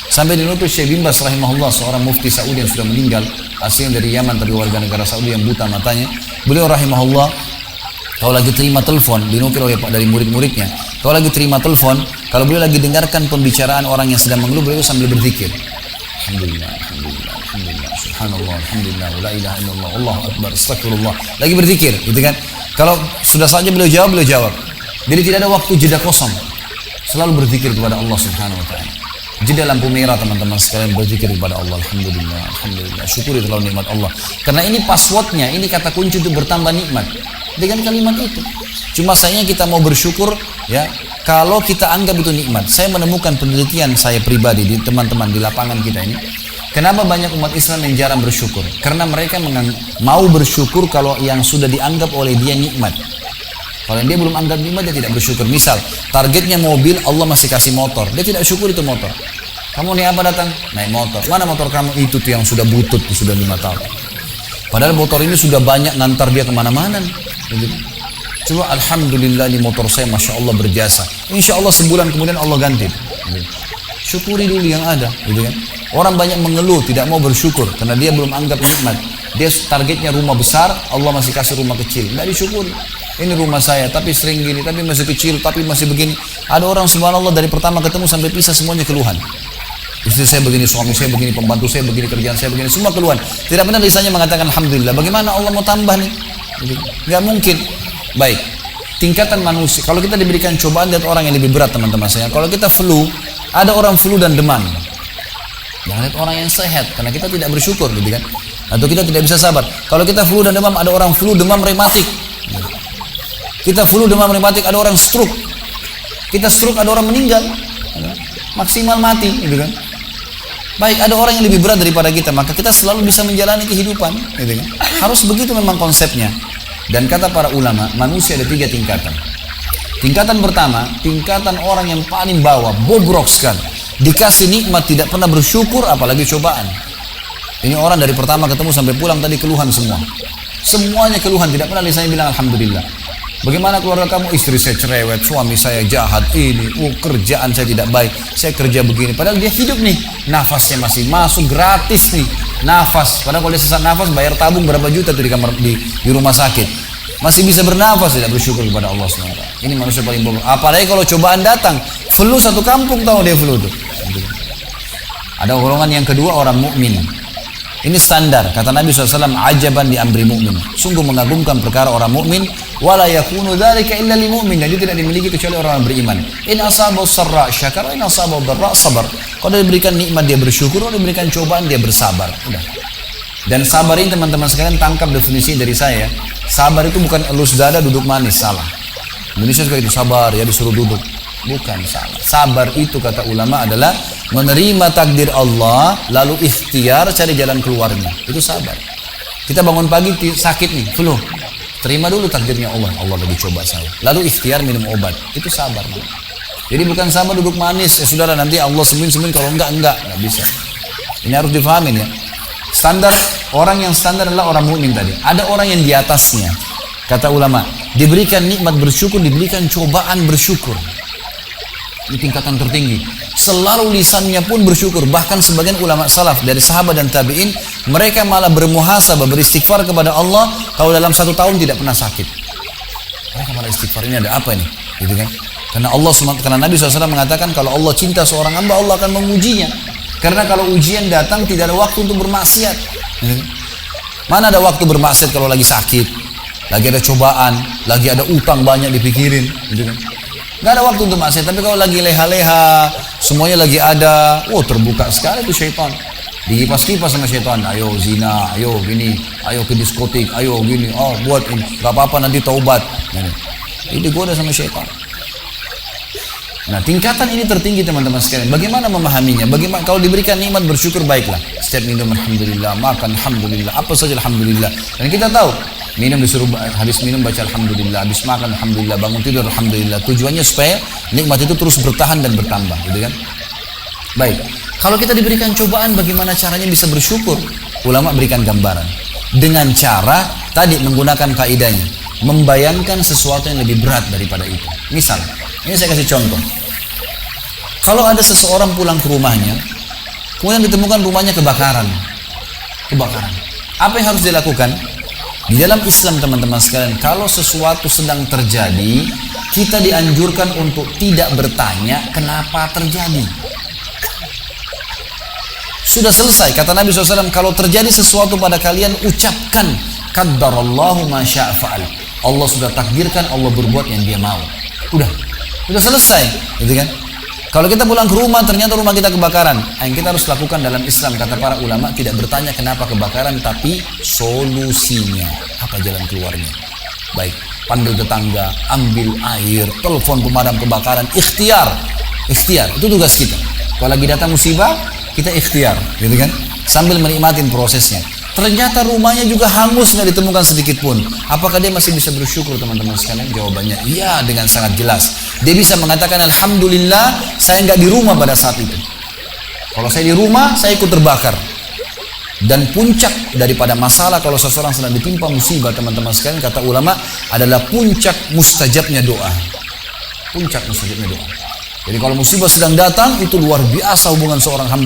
Sampai dinukil Syekh bin Baz rahimahullah, seorang mufti Saudi yang sudah meninggal, asalnya dari Yaman tapi warga negara Saudi yang buta matanya. Beliau rahimahullah, kalau lagi terima telepon, dinukil oleh dari murid-muridnya, kalau lagi terima telepon, kalau beliau lagi dengarkan pembicaraan orang yang sedang mengeluh, beliau sambil berzikir. Alhamdulillah, alhamdulillah, alhamdulillah, subhanallah, alhamdulillah, la ilaha illallah, Allahu akbar, astagfirullah. Lagi berzikir, gitu kan? Kalau sudah saja beliau jawab. Jadi tidak ada waktu jeda kosong. Selalu berzikir kepada Allah Subhanahu wa taala. Jeda lampu merah teman-teman sekalian, berzikir kepada Allah. Alhamdulillah, alhamdulillah. Syukuri terlalu nikmat Allah. Karena ini passwordnya, ini kata kunci untuk bertambah nikmat. Dengan kalimat itu. Cuma sayangnya kita mau bersyukur, ya. Kalau kita anggap itu nikmat. Saya menemukan penelitian saya pribadi di teman-teman di lapangan kita ini. Kenapa banyak umat Islam yang jarang bersyukur? Karena mereka mau bersyukur kalau yang sudah dianggap oleh dia nikmat. Kalau dia belum anggap nikmat, dia tidak bersyukur. Misal, targetnya mobil, Allah masih kasih motor. Dia tidak syukur itu motor. Kamu nih apa datang? Naik motor. Mana motor kamu? Itu tuh yang sudah butut, sudah 5 tahun. Padahal motor ini sudah banyak ngantar dia kemana-mana. Coba alhamdulillah ini motor saya Masya Allah berjasa. Insya Allah sebulan kemudian Allah ganti. Syukuri dulu yang ada. Gitu kan? Orang banyak mengeluh, tidak mau bersyukur. Karena dia belum anggap nikmat. Dia targetnya rumah besar, Allah masih kasih rumah kecil. Tidak disyukuri. Ini rumah saya, tapi sering gini, tapi masih kecil, tapi masih begini. Ada orang subhanallah dari pertama ketemu sampai pisah semuanya keluhan. Istri saya begini, suami saya begini, pembantu saya begini, kerjaan saya begini, semua keluhan. Tidak pernah lisannya mengatakan alhamdulillah. Bagaimana Allah mau tambah nih? Nggak mungkin. Baik, tingkatan manusia. Kalau kita diberikan cobaan, lihat orang yang lebih berat teman-teman saya. Kalau kita flu, ada orang flu dan demam. Jangan lihat orang yang sehat, karena kita tidak bersyukur, gitu kan? Atau kita tidak bisa sabar. Kalau kita flu dan demam, ada orang flu demam rematik. Kita flu demam rematik, ada orang stroke. Kita stroke, ada orang meninggal. Maksimal mati, gitu kan? Baik, ada orang yang lebih berat daripada kita, maka kita selalu bisa menjalani kehidupan, gitu kan? Harus begitu memang konsepnya. Dan kata para ulama, manusia ada 3 tingkatan. Tingkatan pertama, tingkatan orang yang paling bawah, bobrok sekali. Dikasih nikmat tidak pernah bersyukur, apalagi cobaan. Ini orang dari pertama ketemu sampai pulang tadi keluhan semua. Semuanya keluhan, tidak pernah lisannya bilang alhamdulillah. Bagaimana keluarga kamu? Istri saya cerewet, suami saya jahat, ini, kerjaan saya tidak baik, saya kerja begini. Padahal dia hidup nih, nafasnya masih masuk gratis nih, nafas. Padahal kalau dia sesak nafas, bayar tabung berapa juta tuh di rumah sakit. Masih bisa bernafas, tidak bersyukur kepada Allah SWT. Ini manusia paling bodoh. Apalagi kalau cobaan datang, flu satu kampung tahu dia flu tuh. Ada golongan yang kedua, orang mukmin. Ini standar, kata Nabi SAW, ajaban di amri mu'min. Sungguh mengagumkan perkara orang mukmin. Wala yakunu dzalika illa lil mu'min. Dan itu tidak dimiliki kecuali orang beriman. In asabahu sarra syakara, in asabahu dharra sabar. Kalau diberikan nikmat dia bersyukur, kalau diberikan cobaan dia bersabar. Udah. Dan sabar ini teman-teman sekalian tangkap definisi dari saya. Sabar itu bukan elus dada duduk manis, salah. Indonesia suka itu sabar ya disuruh duduk. Bukan, salah. Sabar itu kata ulama adalah menerima takdir Allah lalu ikhtiar cari jalan keluarnya. Itu sabar. Kita bangun pagi sakit nih, flu. Terima dulu takdirnya Allah. Allah lagi coba saya. Lalu ikhtiar minum obat. Itu sabar. Jadi bukan sabar duduk manis. Saudara nanti Allah sembuhin kalau enggak bisa. Ini harus difahamin ya. Standar orang yang standar adalah orang mukmin tadi. Ada orang yang di atasnya. Kata ulama, diberikan nikmat bersyukur, diberikan cobaan bersyukur. Ini tingkatan tertinggi. Selalu lisannya pun bersyukur. Bahkan sebagian ulama salaf dari sahabat dan tabi'in, mereka malah bermuhasabah, beristighfar kepada Allah kalau dalam 1 tahun tidak pernah sakit. Mereka malah istighfar, ini ada apa nih? Gitu kan? Karena Nabi SAW mengatakan kalau Allah cinta seorang hamba, Allah akan mengujinya. Karena kalau ujian datang tidak ada waktu untuk bermaksiat. Gitu kan? Mana ada waktu bermaksiat kalau lagi sakit, lagi ada cobaan, lagi ada utang banyak dipikirin, gitu kan? Nggak ada waktu untuk maksiat. Tapi kalau lagi leha-leha, semuanya lagi ada, terbuka sekali itu syaitan. Dikipas-kipas sama syaitan. Ayo zina, ayo gini, ayo ke diskotik, ayo gini, buat ini, nggak apa-apa nanti taubat. Ini digoda sama syaitan. Nah, tingkatan ini tertinggi teman-teman sekalian. Bagaimana memahaminya? Bagaimana kalau diberikan nikmat bersyukur baiklah. Setiap minum alhamdulillah, makan alhamdulillah, apa saja alhamdulillah. Dan kita tahu, minum disuruh habis minum baca alhamdulillah, habis makan alhamdulillah, bangun tidur alhamdulillah. Tujuannya supaya nikmat itu terus bertahan dan bertambah, gitu kan? Baik. Kalau kita diberikan cobaan, bagaimana caranya bisa bersyukur? Ulama berikan gambaran. Dengan cara tadi menggunakan kaidahnya, membayangkan sesuatu yang lebih berat daripada itu. Misal, ini saya kasih contoh. Kalau ada seseorang pulang ke rumahnya, kemudian ditemukan rumahnya kebakaran. Apa yang harus dilakukan? Di dalam Islam teman-teman sekalian, kalau sesuatu sedang terjadi, kita dianjurkan untuk tidak bertanya kenapa terjadi. Sudah selesai, kata Nabi SAW, kalau terjadi sesuatu pada kalian, ucapkan qaddarallahu ma syaa fa'al. Allah sudah takdirkan, Allah berbuat yang dia mau. Udah selesai, gitu kan? Kalau kita pulang ke rumah, ternyata rumah kita kebakaran, yang kita harus lakukan dalam Islam, kata para ulama, tidak bertanya kenapa kebakaran, tapi solusinya, apa jalan keluarnya. Baik, panggil tetangga, ambil air, telepon pemadam kebakaran, ikhtiar, itu tugas kita. Kalau lagi datang musibah, kita ikhtiar, gitu kan? Sambil menikmatin prosesnya. Ternyata rumahnya juga hangus, nggak ditemukan sedikit pun. Apakah dia masih bisa bersyukur, teman-teman sekalian? Jawabannya iya, dengan sangat jelas. Dia bisa mengatakan alhamdulillah saya nggak di rumah pada saat itu. Kalau saya di rumah, saya ikut terbakar. Dan puncak daripada masalah kalau seseorang sedang ditimpa musibah, teman-teman sekalian, kata ulama, adalah puncak mustajabnya doa. Puncak mustajabnya doa. Jadi kalau musibah sedang datang, itu luar biasa hubungan seorang hamba